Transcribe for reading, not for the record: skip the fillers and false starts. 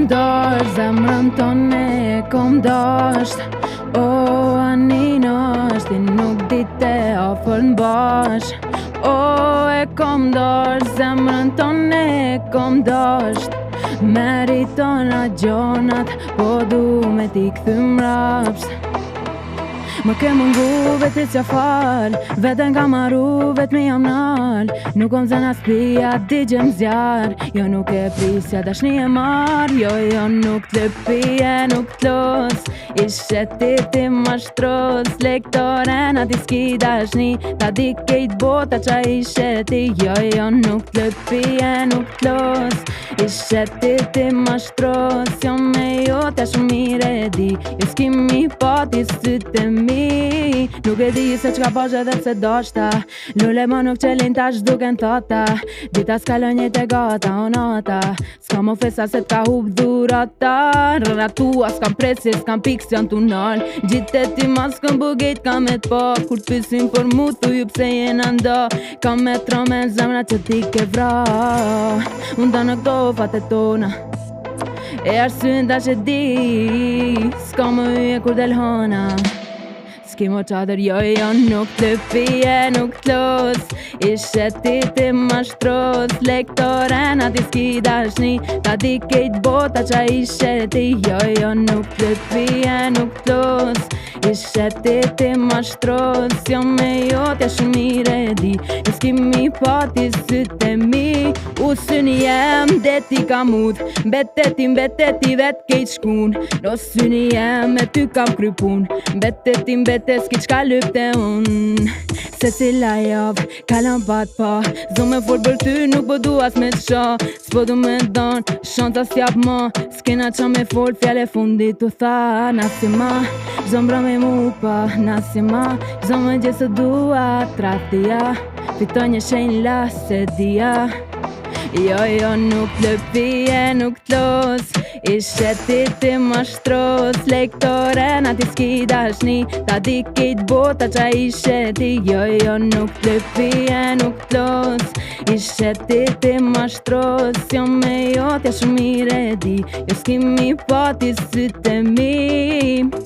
kom dasht, zemrën tonë e kom dasht. O, aninosht, ti nuk dite ofër n'bash. O, e kom dasht, zemrën tonë e kom dasht. Meriton atë gjonat, po du me t'i kthym rapsht. Më ke mungu veti t'ja fal, veten ka maru vet me jam nal. Nuk kom zena s'pia, digjem zjar, jo nuk e prisja dashni e mar. Jo nuk t'lëpije, nuk t'los, ishe ti mashtros. Lektoren ati s'ki dashni, ta di kejt bota qa ishe ti. Jo nuk t'lëpije, nuk t'los, ishe ti mashtros. Jo me jo ta shumë mire di, jo s'kimi pati sytë e mi. Nuk e di se qka bash edhe pse dashta, lule ma nuk qelin tash duken thata. Dita s'kalon jetë e gata o nata, s'kam ofesa se t'ka hub dhurata. Rratua s'kam presje, s'kam pik s'jan tunal, gjitë ti ma s'kam bugejt kam e t'pa. Kur t'pysin për mu thuju pse jena nda, kam me tromen zemra që ti ke vra. Unë ta në këto fatet tona, e arsyn ta që di, s'ka më yje kur del hana. S'ki mo qader, jo nuk t'lëpije, nuk t'los, ishe ti mashtros. Lektoren ati s'ki dashni, ta di kejt bota qa ishe ti. Jo nuk t'lëpije, nuk t'los, ishe ti mashtros. Jo me jo t'ja shumë mire di, jo s'kimi pati sytë e mi. Syni jem deti ka mudh, mbeteti vet kejt shkun. No syni jem e ty kam kry pun, mbeteti s'ki qka lypte unë. Se cila javë kalan pat pa, zo me fol për ty nuk po du as me t'sha. S'po du me don, shanta s'jap ma, s'kena qa me fol fjale fundit u tha. Nasi ma, zdo mbra me mu pa, nasi ma, zdo me gjesë dua tratia, fitoj një shenj la se dia. Jo nuk t'lëpije, nuk t'los, ishe ti mashtros. Lektoren ati s'ki dashni, ta di kejt bota qa ishe ti. Jo nuk t'lëpije, nuk t'los, ishe ti mashtros. Jo me jo t'ja shumë mire di, jo s'kimi pati sytë e mi.